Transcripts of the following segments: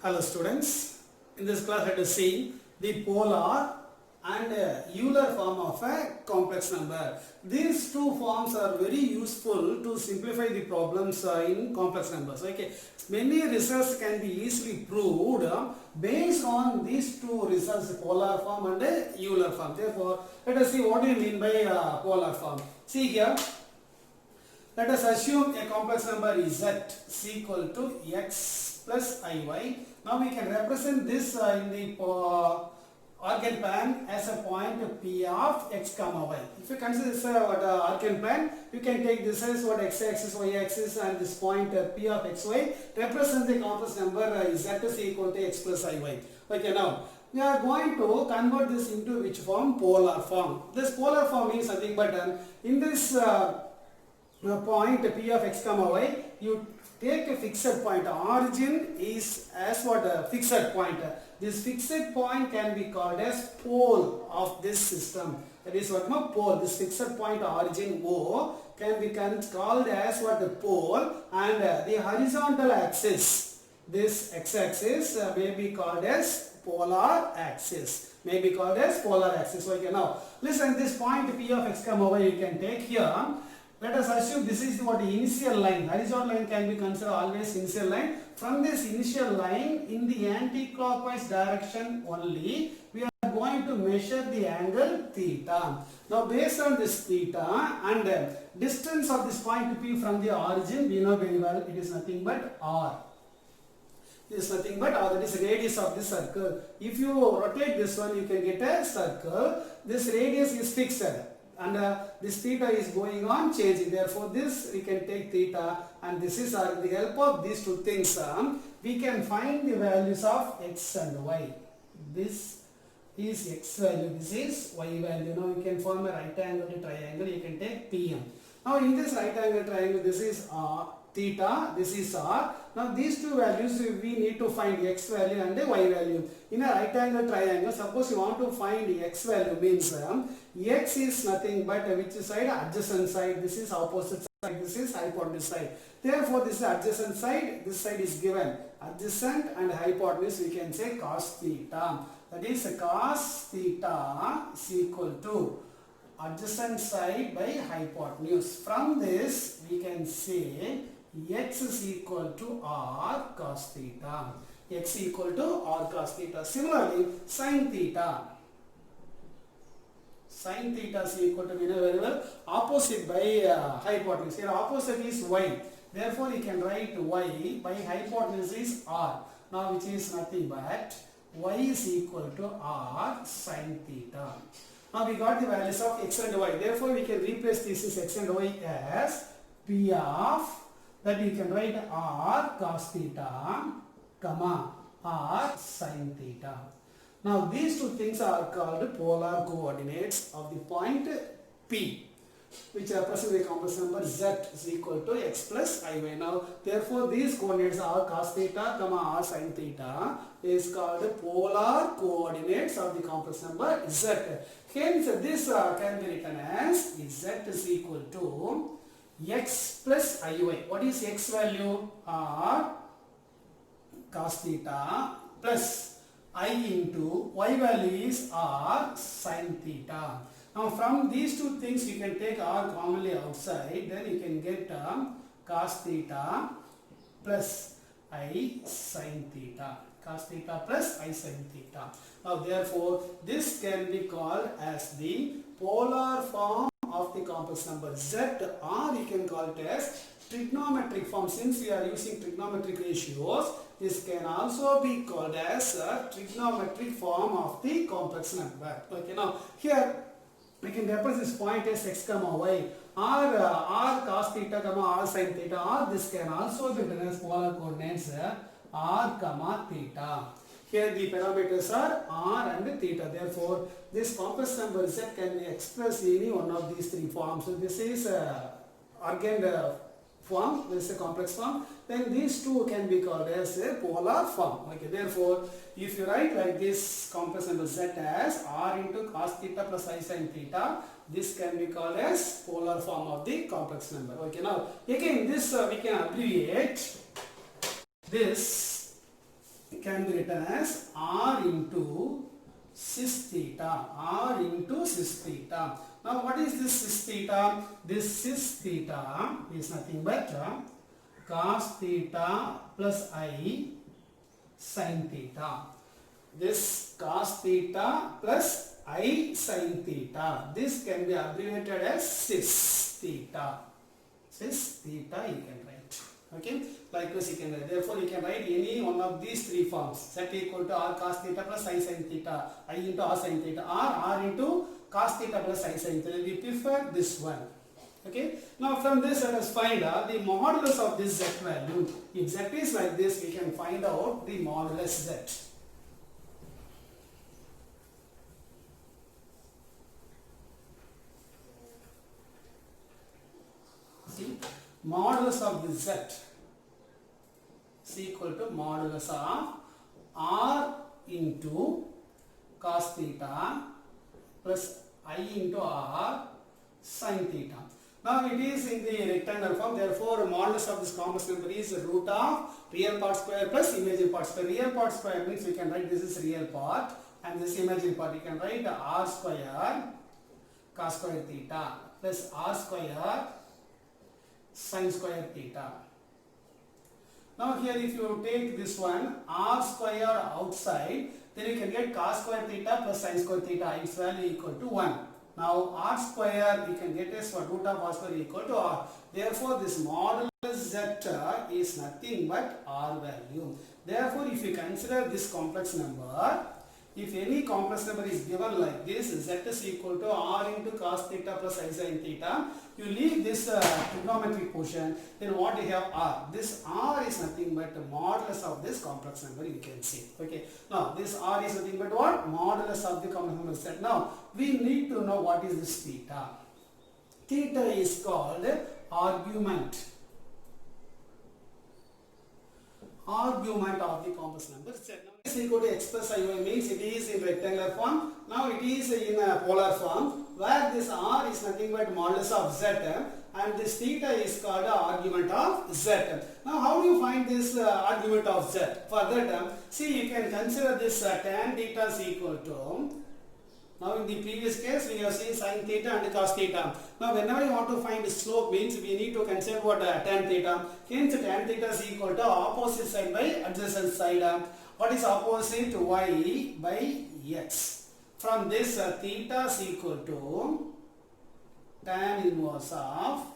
Hello students, in this class let us see the polar and Euler form of a complex number. These two forms are very useful to simplify the problems in complex numbers. Okay, many results can be easily proved based on these two results, polar form and Euler form. Therefore, let us see what do you mean by polar form. See here. Let us assume a complex number z is equal to x plus iy. Now we can represent this in the eigenplan as a point P of x comma y. If you consider this eigenplan, you can take this as what x-axis, y-axis and this point P of xy represents the complex number z is equal to x plus iy. Okay, now we are going to convert this into which form? Polar form. This polar form means nothing but in this point P of x comma y, you take a fixed point. Origin is as what a fixed point. This fixed point can be called as pole of this system. That is what pole. This fixed point origin O can be called as what a pole, and the horizontal axis, this x-axis may be called as polar axis. May be called as polar axis. Okay, now listen, this point P of x comma y you can take here. Let us assume this is what the initial line. Horizontal line can be considered always initial line. From this initial line in the anti-clockwise direction only, we are going to measure the angle theta. Now based on this theta and distance of this point P from the origin, we know very well it is nothing but r. It is nothing but r, that is radius of this circle. If you rotate this one, you can get a circle. This radius is fixed. And this theta is going on changing. Therefore, this we can take theta, and this is with the help of these two things we can find the values of x and y. This is x value, this is y value. Now you can form a right angle triangle. You can take PM. Now in this right angle triangle, this is theta, this is r. Now these two values we need to find x value and y value. In a right angle triangle, suppose you want to find x value, means x is nothing but which side? Adjacent side. This is opposite side. This is hypotenuse side. Therefore, this is adjacent side. This side is given. Adjacent and hypotenuse we can say cos theta. That is cos theta is equal to adjacent side by hypotenuse. From this we can say x is equal to r cos theta. X equal to r cos theta. Similarly, sin theta. Sin theta is equal to, we know very well, opposite by hypotenuse. Here opposite is y. Therefore, you can write y by hypotenuse is r. Now which is nothing but y is equal to r sin theta. Now we got the values of x and y. Therefore, we can replace this is x and y as P of, that we can write r cos theta, comma r sin theta. Now these two things are called polar coordinates of the point P, which represent the complex number z is equal to x plus iy. Now therefore these coordinates are cos theta, comma r sin theta is called polar coordinates of the complex number z. Hence this can be written as z is equal to x plus iy. What is x value? R cos theta plus I into y value is r sin theta. Now from these two things you can take r commonly outside, then you can get cos theta plus I sin theta. Cos theta plus I sin theta. Now therefore this can be called as the polar form of the complex number z, or you can call it as trigonometric form. Since we are using trigonometric ratios, this can also be called as a trigonometric form of the complex number. Okay, now here we can represent this point as x comma y, or r cos theta comma r sin theta, or this can also be written as polar coordinates r comma theta. Here the parameters are r and theta. Therefore, this complex number z can be expressed in any one of these three forms. So this is argand form, this is a complex form. Then these two can be called as a polar form. Okay, therefore, if you write like this complex number z as r into cos theta plus I sin theta, this can be called as polar form of the complex number. Okay, now again this we can abbreviate this can be written as r into cis theta, r into cis theta. Now what is this cis theta? This cis theta is nothing but cos theta plus I sin theta. This cos theta plus I sin theta. This can be abbreviated as cis theta. Cis theta you can write. Okay, likewise you can write. Therefore you can write any one of these three forms. Z equal to r cos theta plus I sin theta, I into r sin theta, or r into cos theta plus I sin theta. We prefer this one. Okay, now from this let us find out the modulus of this z value. If z is like this, we can find out the modulus z. See, modulus of this z is equal to modulus of r into cos theta plus I into r sin theta. Now it is in the rectangular form, therefore modulus of this complex number is root of real part square plus imaginary part square. Real part square means we can write this is real part and this imaginary part. You can write r square cos square theta plus r square sin square theta. Now here if you take this one r square outside, then you can get cos square theta plus sin square theta, its value equal to 1. Now r square you can get as root of r square equal to r. Therefore this modulus z is nothing but r value. Therefore if you consider this complex number, if any complex number is given like this, z is equal to r into cos theta plus I sin theta, you leave this trigonometric portion, then what you have r. This r is nothing but the modulus of this complex number, you can see. Okay. Now this r is nothing but what? Modulus of the complex number z. Now we need to know what is this theta. Theta is called argument. Argument of the complex number z. Now is equal to x plus iy means it is in rectangular form. Now it is in a polar form where this r is nothing but modulus of z and this theta is called argument of z. Now how do you find this argument of z? For that, see you can consider this tan theta is equal to, now in the previous case we have seen sin theta and cos theta. Now whenever you want to find the slope means we need to consider what tan theta. Hence tan theta is equal to opposite side by adjacent side. What is opposite? Y by x. From this theta is equal to tan inverse of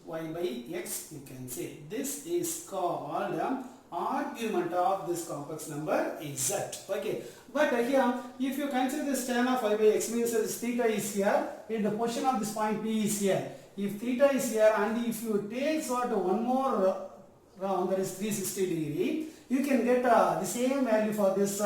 y by x, you can say. This is called argument of this complex number z. Okay. But here, if you consider this tan of y by x means this theta is here, and the position of this point P is here. If theta is here and if you take sort of one more round, that is 360 degree, you can get the same value for this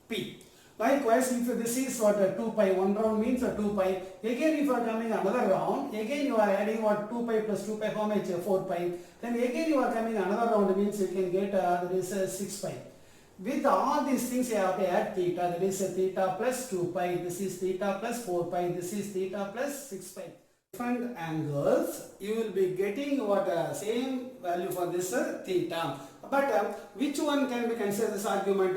P. Likewise, if this is what 2 pi, one round means 2 pi. Again, if you are coming another round, again you are adding what 2 pi plus 2 pi, how much? 4 pi. Then again you are coming another round means you can get that is 6 pi. With all these things you have to add theta, that is theta plus 2 pi, this is theta plus 4 pi, this is theta plus 6 pi. Different angles, you will be getting what same value for this theta. But which one can be considered this argument?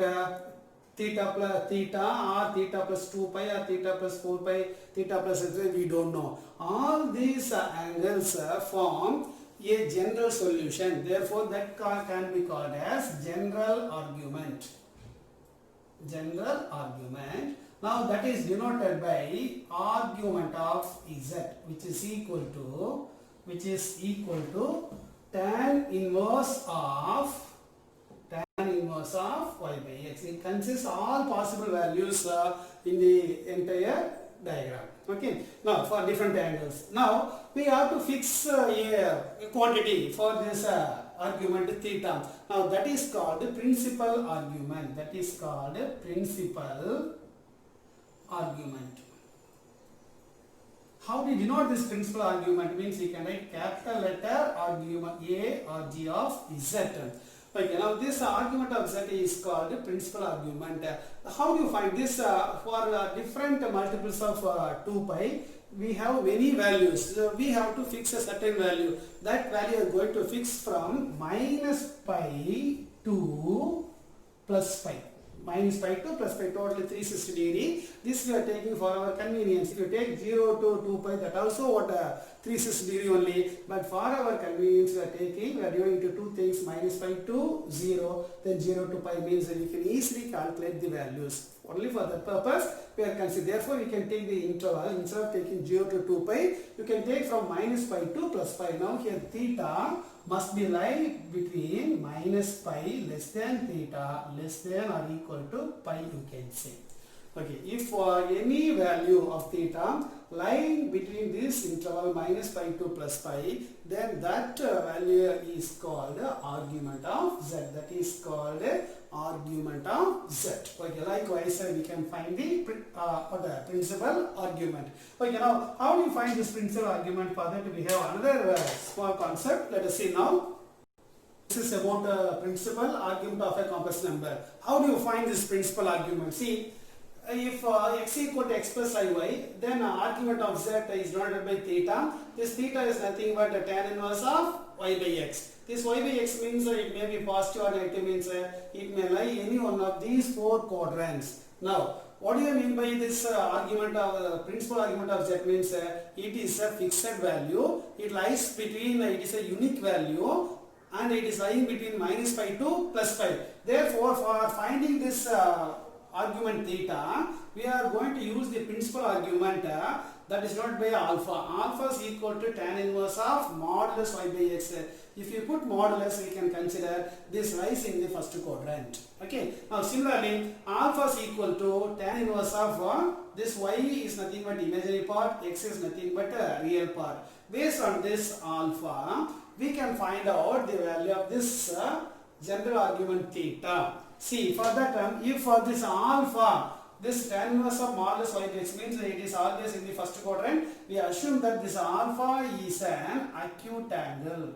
Theta plus theta or theta plus 2 pi or theta plus 4 pi, theta plus 6 pi, we don't know. All these angles form a general solution. Therefore, that can be called as general argument. General argument. Now that is denoted by argument of z, which is equal to tan inverse of y by x. It consists all possible values in the entire diagram. Okay. Now for different angles. Now we have to fix a quantity for this argument theta. Now that is called principal argument. That is called principal argument. How do you denote this principal argument? Means you can write capital letter argument A or G of Z. Okay, now this argument of Z is called principal argument. How do you find this? For different multiples of 2 pi, we have many values. So we have to fix a certain value. That value is going to fix from minus pi to plus pi. Minus pi to plus pi, totally 360 degree. This we are taking for our convenience. If you take 0 to 2 pi, that also what 360 degree only. But for our convenience, we are doing into two things, minus pi to 0, then 0 to pi means that we can easily calculate the values. Only for that purpose we are considering. Therefore, we can take the interval. Instead of taking 0 to 2 pi, you can take from minus pi to plus pi. Now here theta must be lie between minus pi less than theta less than or equal to pi, you can say. Okay, if any value of theta lying between this interval minus pi to plus pi, then that value is called argument of z. That is called argument of z. Okay, likewise we can find the principal argument. Okay, now how do you find this principal argument? For that we have another small concept. Let us see now. This is about principal argument of a complex number. How do you find this principal argument? See, if x equal to x plus iy, then argument of z is denoted by theta. This theta is nothing but a tan inverse of y by x. This y by x means it may be positive or negative, means it may lie any one of these four quadrants. Now, what do you mean by this argument of principal argument of z? Means it is a fixed value. It lies between, it is a unique value, and it is lying between minus pi to plus pi. Therefore, for finding this argument theta, we are going to use the principal argument that is denoted by alpha. Alpha is equal to tan inverse of modulus y by x. If you put modulus, we can consider this lies in the first quadrant. Okay. Now similarly, alpha is equal to tan inverse of this y is nothing but imaginary part, x is nothing but a real part. Based on this alpha, we can find out the value of this general argument theta. See, for that term, if for this alpha, this tan inverse of modulus y by x means that it is always in the first quadrant, we assume that this alpha is an acute angle.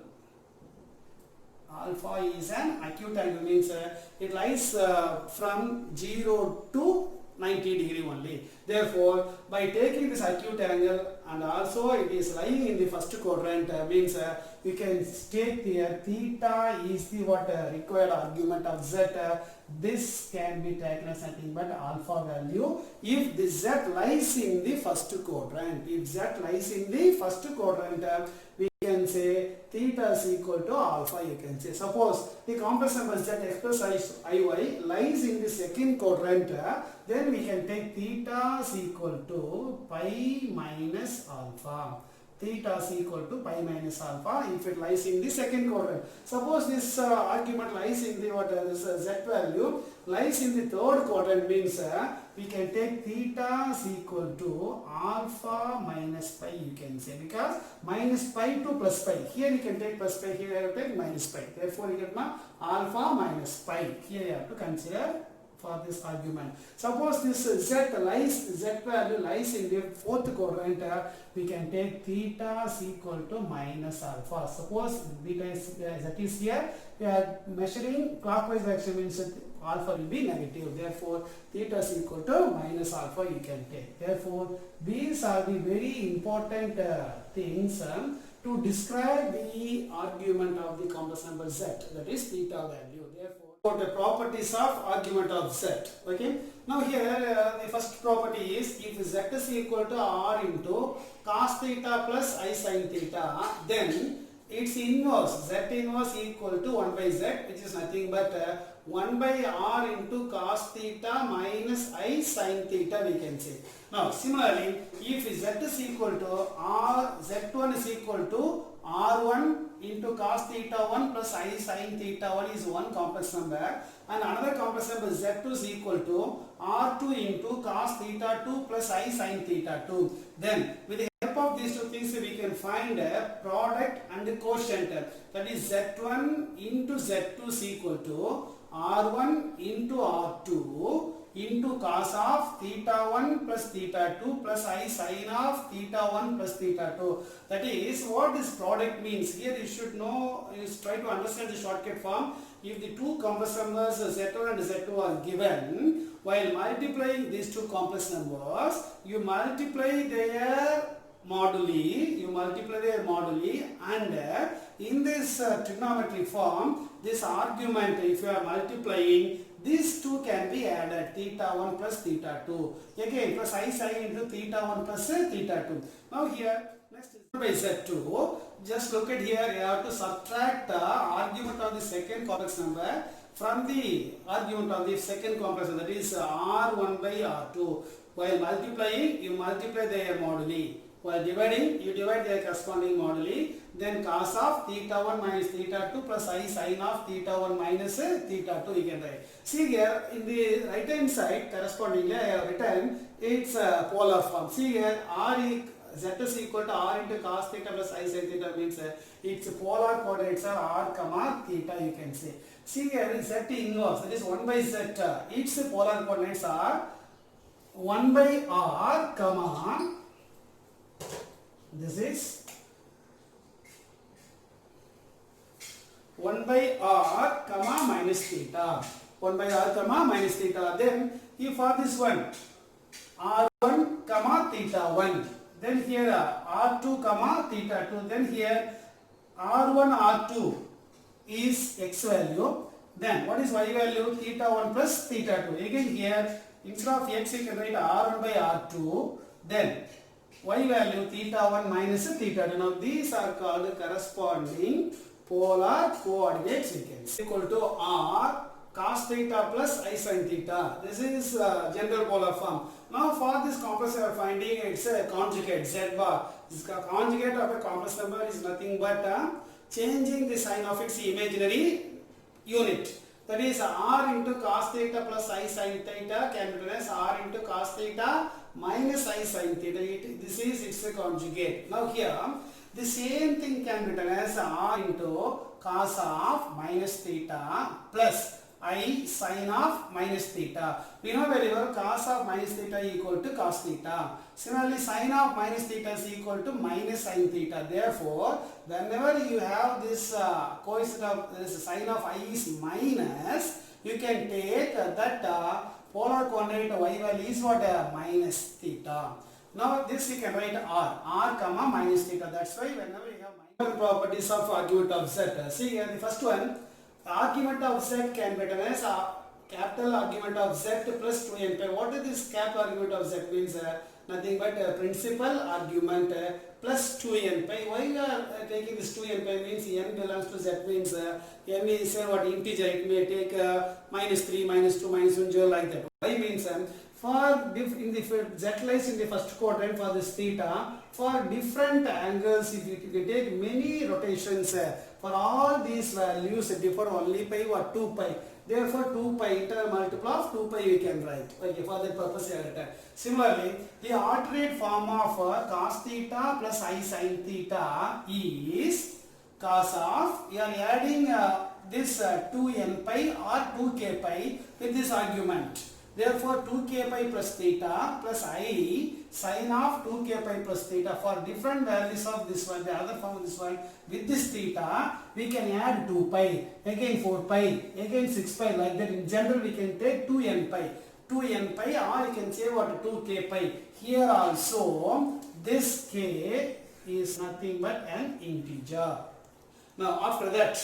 Alpha is an acute angle, means it lies from 0 to 90 degree only. Therefore, by taking this acute angle and also it is lying in the first quadrant, means we can state here theta is the required argument of z. This can be taken as nothing but alpha value if the z lies in the first quadrant. If z lies in the first quadrant, we can say theta is equal to alpha, you can say. Suppose the complex number z x plus iy lies in the second quadrant, then we can take theta is equal to pi minus alpha. Theta is equal to pi minus alpha if it lies in the second quadrant. Suppose this argument lies in the this z value lies in the third quadrant, means we can take theta is equal to alpha minus pi, you can say, because minus pi to plus pi. Here you can take plus pi, here you have to take minus pi. Therefore you get alpha minus pi. Here you have to consider for this argument. Suppose this z value lies in the fourth quadrant, we can take theta is equal to minus alpha. Suppose beta is z is here, we are measuring clockwise direction, means that alpha will be negative. Therefore, theta is equal to minus alpha, you can take. Therefore, these are the very important things to describe the argument of the complex number z, that is theta value. Therefore, for the properties of argument of z. Okay. Now here the first property is, if z is equal to r into cos theta plus I sin theta, then its inverse, z inverse equal to 1 by z, which is nothing but 1 by r into cos theta minus I sin theta, we can say. Now similarly, if z is equal to z1 is equal to r1 into cos theta 1 plus I sin theta 1 is one complex number, and another complex number z2 is equal to r2 into cos theta 2 plus I sin theta 2. Then with the help of these two things, we can find a product and a quotient, that is z1 into z2 is equal to r1 into r2 into cos of theta 1 plus theta 2 plus I sin of theta 1 plus theta 2. That is what this product means. Here you should know, you try to understand the shortcut form. If the two complex numbers z1 and z2 are given, while multiplying these two complex numbers, you multiply their moduli, and in this trigonometric form, this argument, if you are multiplying, These two can be added, theta 1 plus theta 2. Again, plus I sin into theta 1 plus theta 2. Now here, next is by Z2. Just look at here, you have to subtract the argument of the second complex number from the argument of the second complex number, that is R1 by R2. While multiplying, you multiply their moduli. While dividing, you divide their corresponding moduli. Then cos of theta 1 minus theta 2 plus I sin of theta 1 minus theta 2 you can write. See here, in the right hand side correspondingly I have written its polar form. See here, Z is equal to R into cos theta plus I sin theta means its polar coordinates are R comma theta you can say. See here, Z inverse, that is 1 by Z. Its polar coordinates are 1 by R comma, this is 1 by R comma minus theta. 1 by R comma minus theta. Then if for this one R1 comma theta 1. Then here R2 comma theta 2. Then here R1 R2 is x value. Then what is y value? Theta 1 plus theta 2. Again here instead of x you can write R1 by R2. Then y value theta 1 minus theta 2. Now these are called corresponding polar coordinates you can say. Equal to R cos theta plus I sin theta. This is general polar form. Now for this complex we are finding it's a conjugate Z bar. This conjugate of a complex number is nothing but changing the sign of its imaginary unit. That is R into cos theta plus I sin theta can be written as R into cos theta minus I sin theta. This is its conjugate. Now here the same thing can be written as R into cos of minus theta plus I sin of minus theta. We know very well cos of minus theta equal to cos theta. Similarly, sin of minus theta is equal to minus sin theta. Therefore, whenever you have this coefficient of this sign of I is minus, you can take that polar coordinate y value is what? Minus theta. Now this you can write R comma minus theta. That's why whenever you have minus properties of argument of Z. See here the first one, the argument of Z can be written as capital argument of Z plus 2n pi. What is this capital argument of Z means? Nothing but principal argument plus 2n pi. Why we are taking this 2n pi means n belongs to Z means n is what integer. It may take minus 3, minus 2, minus 1, 0 like that. Why means for in the Z lies in the first quadrant for this theta, for different angles if you can take many rotations for all these values differ only by what? 2 pi. Therefore 2 pi internal multiple of 2 pi we can write. Okay, for that purpose I have written. Similarly, the alternate form of cos theta plus I sin theta is cos of, you are adding this 2n pi or 2k pi with this argument. Therefore 2k pi plus theta plus I sin of 2k pi plus theta. For different values of this one, the other form of this one, with this theta we can add 2 pi, again 4 pi, again 6 pi, like that. In general we can take 2n pi, or you can say what? 2k pi. Here also this k is nothing but an integer. Now after that,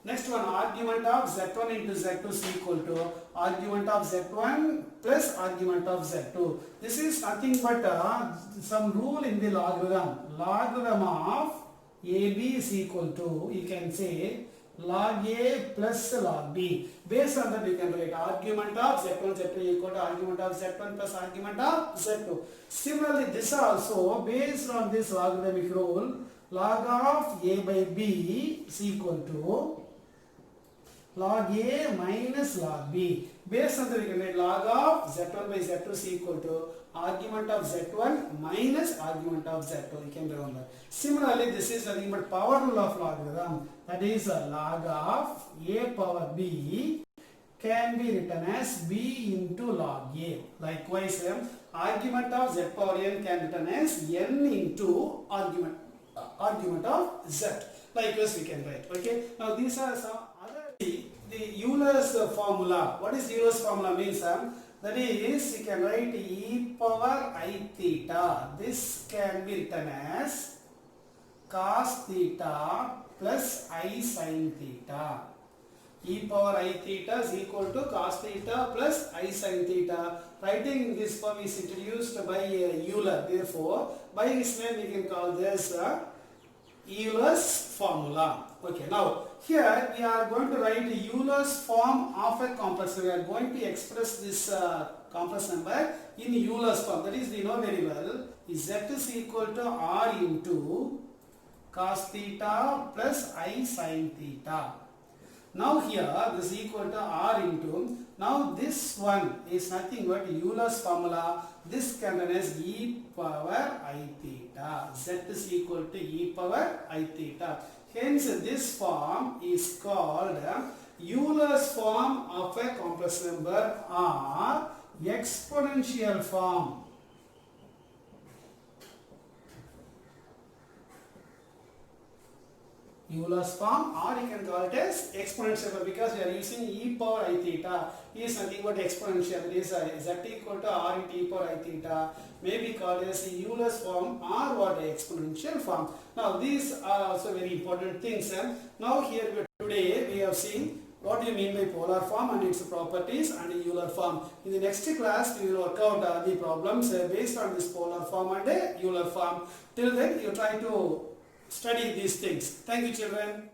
next one, argument of Z1 into Z2 is equal to argument of Z1 plus argument of Z2. This is nothing but some rule in the logarithm. Logarithm of AB is equal to, you can say, log A plus log B. Based on that we can write argument of Z1, Z2 equal to argument of Z1 plus argument of Z2. Similarly, this also based on this logarithmic rule, log of A by B is equal to log A minus log B. Based on that we can write log of Z1 by Z2 is equal to argument of Z1 minus argument of Z2. You can remember. Similarly, this is nothing but power rule of logarithm. That is log of A power B can be written as B into log A. Likewise, argument of Z power n can be written as n into argument of Z. Likewise, we can write. Okay. Now these are some other the Euler's formula. What is Euler's formula means? That is, you can write e power I theta. This can be written as cos theta plus I sin theta. e power I theta is equal to cos theta plus I sin theta. Writing in this form is introduced by Euler. Therefore, by his name we can call this Euler's formula. Okay, now here we are going to write Euler's form of a complex. We are going to express this complex number in Euler's form. That is, we know very well, z is equal to r into cos theta plus I sin theta. Now here this is equal to r into, now this one is nothing but Euler's formula. This can run as e power I theta. Z is equal to e power I theta. Hence this form is called Euler's form of a complex number or exponential form. Euler's form, or you can call it as exponential, because we are using e power I theta. E is nothing but exponential. It is z equal to r into e power I theta. May be called as Euler's form or what, exponential form. Now these are also very important things. Now here today we have seen what do you mean by polar form and its properties and Euler form. In the next class we will work out the problems based on this polar form and Euler form. Till then you try to study these things. Thank you, children.